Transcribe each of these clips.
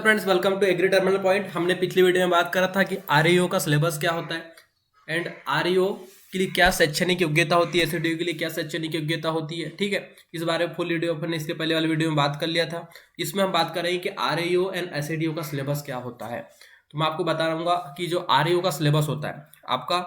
Friends, welcome to agri terminal point. हमने पिछली video में बात करा था कि आरईओ का सिलेबस क्या होता है एंड आरईओ के लिए क्या शैक्षणिक योग्यता होती है, एसडीओ के लिए क्या शैक्षणिक योग्यता होती है। ठीक है, इस बारे में फुल वीडियो अपन ने इसके पहले वाले वीडियो में बात कर लिया था। इसमें हम बात करेंगे कि आरईओ एंड एसडीओ का सिलेबस क्या होता है। तो मैं आपको बता रहूंगा कि जो आरईओ का सिलेबस होता है, आपका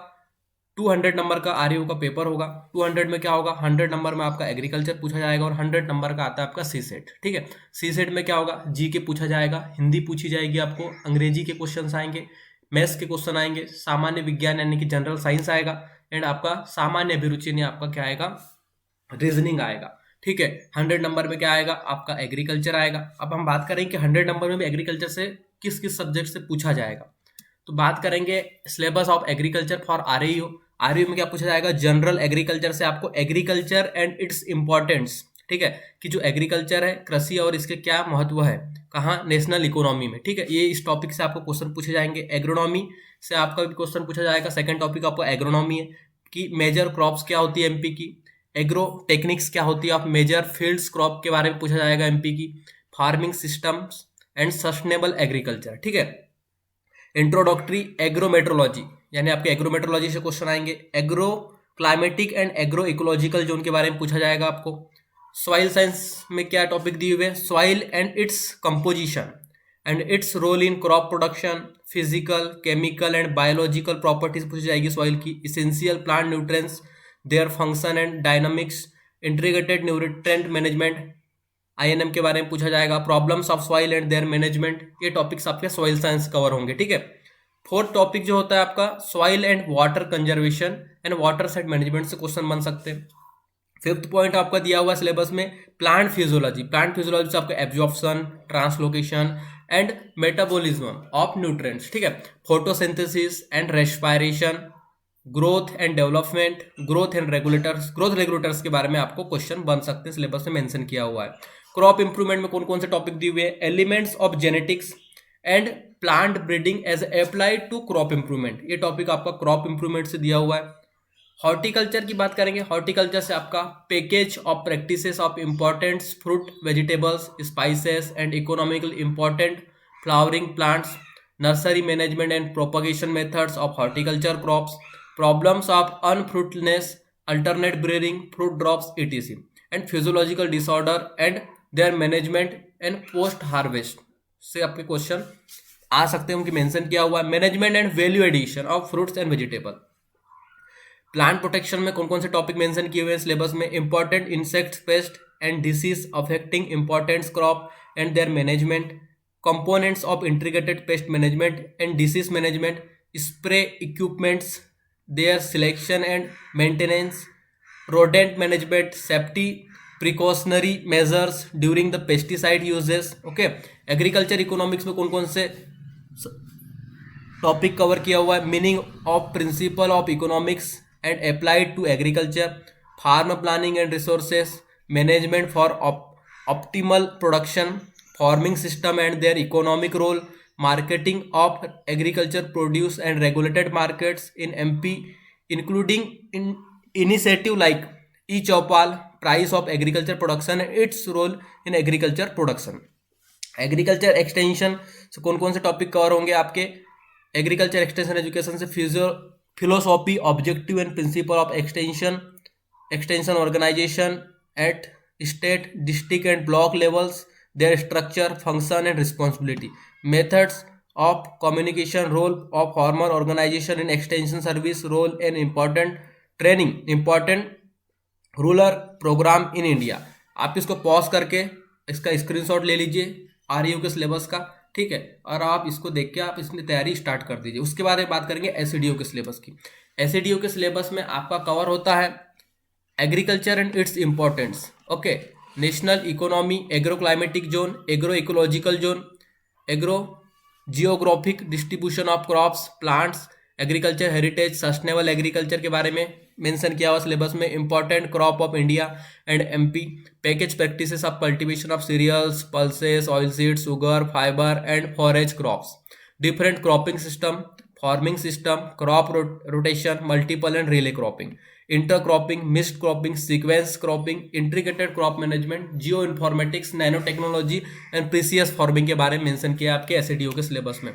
200 नंबर का आरईओ का पेपर होगा। 200 में क्या होगा, 100 नंबर में आपका एग्रीकल्चर पूछा जाएगा और 100 नंबर का आता है आपका सी सेट। ठीक है, सी सेट में क्या होगा, जी के पूछा जाएगा, हिंदी पूछी जाएगी आपको, अंग्रेजी के क्वेश्चन आएंगे, मैथ्स के क्वेश्चन आएंगे, सामान्य विज्ञान यानी कि जनरल साइंस आएगा एंड आपका सामान्य अभिरुचि ने आपका क्या आएगा, रीजनिंग आएगा। ठीक है, 100 नंबर में क्या आएगा, आपका एग्रीकल्चर आएगा। अब हम बात करें कि 100 नंबर में भी एग्रीकल्चर से किस किस सब्जेक्ट से पूछा जाएगा। तो बात करेंगे syllabus of agriculture for REO. REO में क्या पूछा जाएगा, जनरल एग्रीकल्चर से आपको एग्रीकल्चर एंड इट्स इंपॉर्टेंस। ठीक है, कि जो एग्रीकल्चर है, कृषि और इसके क्या महत्व है, कहाँ, नेशनल इकोनॉमी में। ठीक है, ये इस टॉपिक से आपको क्वेश्चन पूछे जाएंगे। एग्रोनॉमी से आपका भी क्वेश्चन पूछा जाएगा। सेकंड टॉपिक आपका एग्रोनॉमी है कि मेजर क्रॉप्स क्या होती है एमपी की, एग्रो टेक्निक्स क्या होती है, आप मेजर फील्ड्स क्रॉप के बारे में पूछा जाएगा एमपी की, farming systems and sustainable agriculture. ठीक है, इंट्रोडक्टरी एग्रोमेट्रोलॉजी यानी आपके एग्रोमेट्रोलॉजी से क्वेश्चन आएंगे। Agro climatic and agro ecological zone के बारे में पूछा जाएगा आपको। सॉइल साइंस में क्या टॉपिक दिए हुए हैं, soil and its composition and its role in crop production, physical, chemical and biological properties पूछी जाएगी सॉइल की। Essential plant nutrients, their function and dynamics, integrated nutrient management, INM के बारे में पूछा जाएगा। Problems of soil and their management, ये topics आपके सॉइल साइंस कवर होंगे। ठीक है, फोर्थ टॉपिक जो होता है आपका soil and water conservation and watershed management से क्वेश्चन बन सकते हैं। फिफ्थ पॉइंट आपका दिया हुआ सिलेबस में प्लांट फिजियोलॉजी। प्लांट फिजियोलॉजी से आपका absorption, translocation and metabolism of nutrients. ठीक है, photosynthesis and respiration, growth and development, growth regulators के बारे में आपको क्वेश्चन बन सकते हैं, सिलेबस में मेंशन किया हुआ है। क्रॉप इंप्रूवमेंट में कौन कौन से टॉपिक दिए हुए हैं, elements of genetics and plant breeding as applied to crop improvement, ये टॉपिक आपका क्रॉप इंप्रूवमेंट से दिया हुआ है। हॉर्टिकल्चर की बात करेंगे, हॉर्टिकल्चर से आपका package of practices of important fruit, vegetables, spices and economical important flowering plants, nursery management and propagation methods of horticulture crops, problems of unfruitness, alternate breeding, fruit drops etc and physiological disorder and their management and post harvest से आपके question आ सकते हैं, उनकी mention किया हुआ है। Management and value addition of fruits and vegetable. Plant protection में कौन कौन से टॉपिक मेंशन किए हुए हैं सिलेबस में, important insect pest and disease affecting important crop and their management, components of integrated pest management and disease management, spray equipments, their selection and maintenance, rodent management, safety precautionary measures during the pesticide uses। Okay, agriculture economics में कौन कौन से topic cover किया हुआ है, meaning of principle of economics and applied to agriculture, farm planning and resources, management for optimal production, farming system and their economic role, marketing of agriculture produce and regulated markets in MP, including in initiative like e-Chopal, price of agriculture production and its role in agriculture production। Agriculture extension से कौन कौन से topic cover होंगे आपके, agriculture extension education से philosophy, objective and principle of extension, extension organization at state, district and block levels, their structure, function and responsibility, methods of communication, role of farmer organization in extension service, role and important training, important rural program in India। आप इसको pause करके इसका screenshot ले लीजिए REO के syllabus का। ठीक है, और आप इसको देख के आप इसमें तैयारी स्टार्ट कर दीजिए। उसके बाद में बात करेंगे एसडीओ के सिलेबस की। एसडीओ के सिलेबस में आपका कवर होता है agriculture and its importance, okay, national economy, agro climatic zone, agro ecological zone, agro geographic distribution of crops, plants, agriculture heritage, sustainable agriculture के बारे में मेंशन किया हुआ सिलेबस में, important crop of India and MP, package practices of cultivation of cereals, pulses, oil seed, sugar, fibre and forage crops, different cropping system, farming system, crop rotation, multiple and relay cropping, intercropping, mixed cropping, sequence cropping, integrated crop management, geo informatics, nano technology and precious farming के बारे में mention किया आपके एसएडीओ के syllabus में।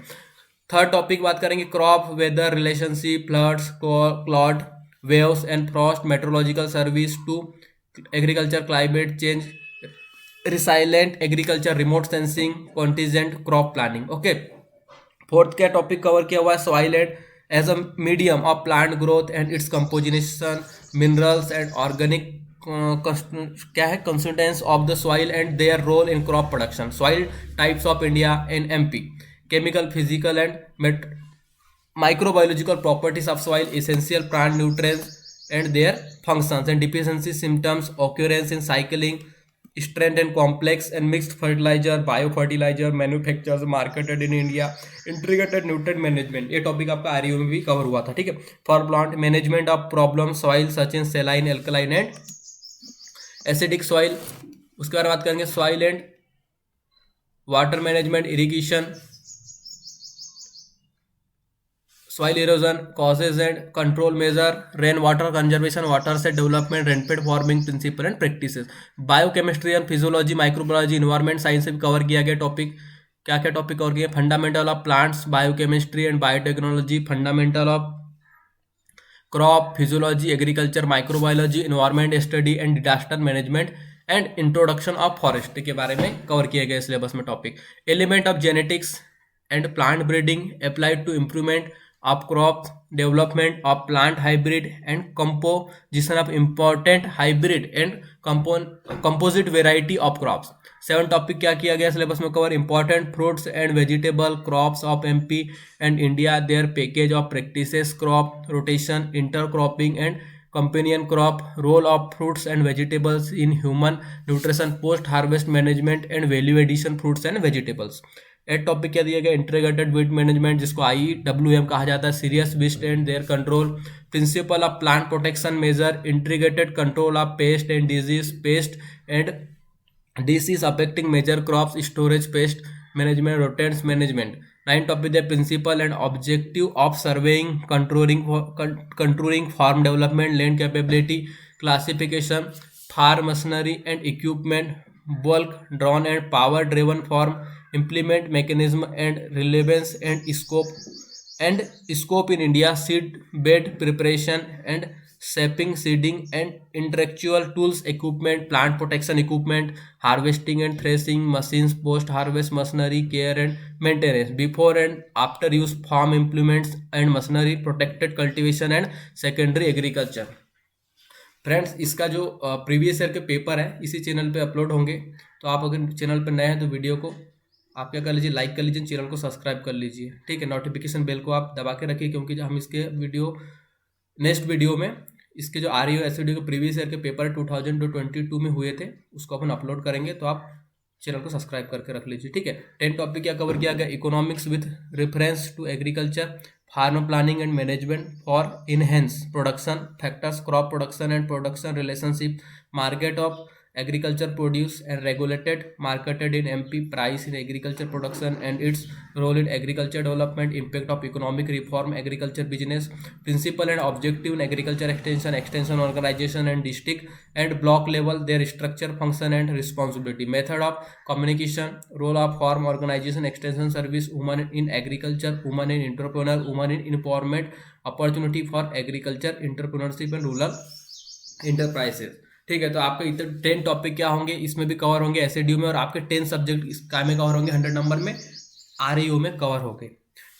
Third topic बात करेंगे crop weather relationship, floods, cold, waves and frost, meteorological service to agriculture, climate change, resilient agriculture, remote sensing, contingent crop planning. Okay, fourth क्या टॉपिक कवर किया हुआ है, soil and as a medium of plant growth and its composition, minerals and organic क्या है, constituents of the soil and their role in crop production, soil types of India in MP, chemical, physical and microbiological properties of soil, essential plant nutrients and their functions, and deficiency symptoms, occurrence in cycling, strength and complex and mixed fertilizer, biofertilizer manufacturers marketed in India, integrated nutrient management। ये topic आपका REO में भी cover हुआ था, ठीक है। For plant management of problem soil such in सेलाइन, alkaline and acidic soil. उसके बाद बात करेंगे soil and water management, irrigation, soil erosion causes and control measure, rain water conservation, water set development, rainfed farming principle and practices, biochemistry and physiology, microbiology, environment science से भी cover किया गया topic. क्या क्या टॉपिक कवर किया, fundamental of plants, biochemistry and biotechnology, fundamental of crop physiology, agriculture, microbiology, environment study and disaster management and introduction of forest के बारे में कवर किए गए सिलेबस में topic. Element of genetics and plant breeding applied to improvement of crop development of plant hybrid and composition of important hybrid and composite variety of crops। 7 topic क्या किया गया syllabus में cover, important fruits and vegetable crops of MP and India, their package of practices, crop rotation, intercropping and companion crop, role of fruits and vegetables in human nutrition, post harvest management and value addition fruits and vegetables. Eight topic क्या दिया गया, integrated weed management जिसको IWM कहा जाता है, serious waste and their control, principle of plant protection major, integrated control of pest and disease affecting major crops, storage, pest management, rodents management. 9 topic the principle and objective of surveying, controlling farm development, land capability, classification, farm machinery and equipment, bulk, drone and power driven farm, implement mechanism and relevance and scope in India, seed bed preparation and shaping, seeding and intellectual tools, equipment, plant protection equipment, harvesting and threshing machines, post harvest machinery, care and maintenance, before and after use farm implements and machinery, protected cultivation and secondary agriculture। Friends, इसका जो previous year के paper है इसी channel पे upload होंगे, तो आप अगर चैनल पर नए हैं तो वीडियो को आप क्या कर लीजिए, लाइक कर लीजिए, चैनल को सब्सक्राइब कर लीजिए, ठीक है। नोटिफिकेशन बेल को आप दबा के रखिए, क्योंकि हम इसके नेक्स्ट वीडियो में इसके जो आरईओ एसईडीओ के प्रीवियस ईयर के पेपर 2022 में हुए थे उसको अपन अपलोड करेंगे, तो आप चैनल को सब्सक्राइब करके रख लीजिए, ठीक है। 10 टॉपिक क्या कवर किया गया, economics with reference to agriculture, farm planning and management for enhance production factors, crop production and production relationship, market of agriculture produce and regulated marketed in MP, price in agriculture production and its role in agriculture development, impact of economic reform, agriculture business, principle and objective in agriculture extension organization and district and block level, their structure, function and responsibility, method of communication, role of farm organization, extension service, women in agriculture, women in entrepreneur, women in empowerment, opportunity for agriculture entrepreneurship and rural enterprises, ठीक है। तो आपके इतने 10 topic क्या होंगे इसमें भी cover होंगे एसएडीओ में, और आपके 10 सब्जेक्ट इस काय में कवर होंगे, 100 नंबर में आरईओ में कवर होंगे,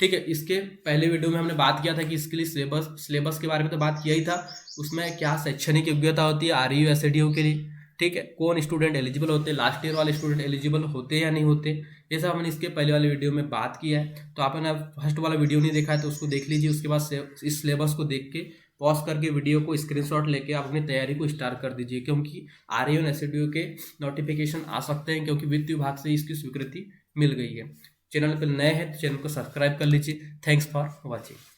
ठीक है। इसके पहले वीडियो में हमने बात किया था कि इसके लिए सिलेबस के बारे में तो बात किया ही था, उसमें क्या शैक्षणिक योग्यता होती है आरईओ एसएडीओ के लिए, ठीक है, कौन स्टूडेंट एलिजिबल होते हैं, लास्ट ईयर वाले स्टूडेंट एलिजिबल होते हैं या नहीं होते, ये सब हमने इसके पहले वाले वीडियो में बात किया है। तो आपने फर्स्ट वाला वीडियो नहीं देखा है तो उसको देख लीजिए, उसके बाद इस सिलेबस को देख के पॉज करके वीडियो को स्क्रीनशॉट लेके आप अपनी तैयारी को स्टार्ट कर दीजिए, क्योंकि आरईओ एसईडीओ के नोटिफिकेशन आ सकते हैं, क्योंकि वित्त विभाग से इसकी स्वीकृति मिल गई है। चैनल पर नए हैं तो चैनल को सब्सक्राइब कर लीजिए। Thanks for watching.